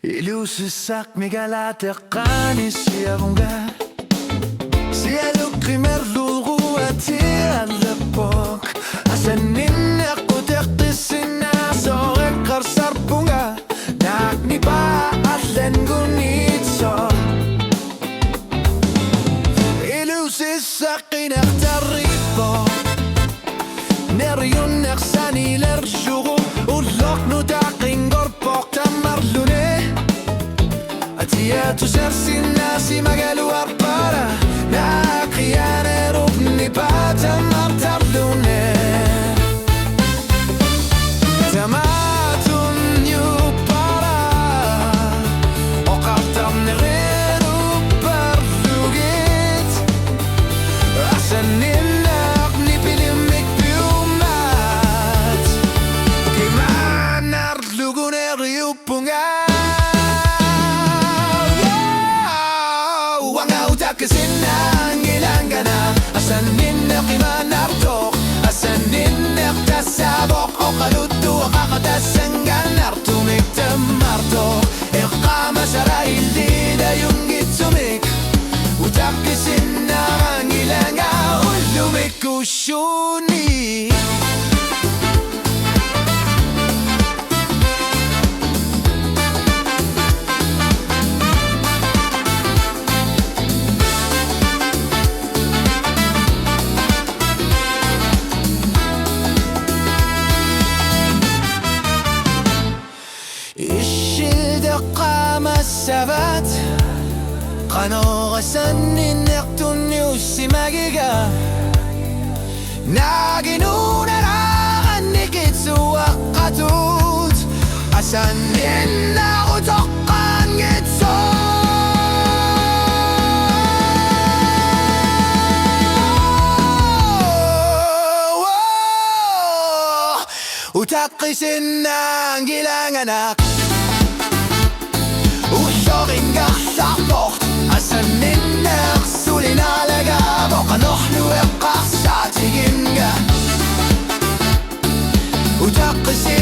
Ilusisak migalataqani siyagunga Siyaluk primerlugu atialapok Asanin akutektisina sorek karsarpunga Nakni ba atlen gunitso Ilusisak inaktarripo Neryun naksani lerjugu Ulok nutaking gorpok tamarlune Tia tu sersina si magaluar para Na kriane rupni pata martarlune Tamatun yu para Oqartam nereru parlugit Asanin ni pilimik piumat Kimanar luguner yupungat Kasinang ilangana Asanin na kimanartok Asanin na tasabok O kaluto kakatasangan Artumik tamarto Iqama sarayli na yung gitsumik Utak kasinang ilanga Ulumik kusyuni Sabat Qanoqasan ninneqtunniu simagiga Naginunaraqan nikitsuwaqqatut Asan ninnaqutoqqan gitso Utaqqisinnaang gilanganak Uxoringa sarport Asaninneq sulinalaga Boqanohlu eqqarsaatiginga Utaqqisi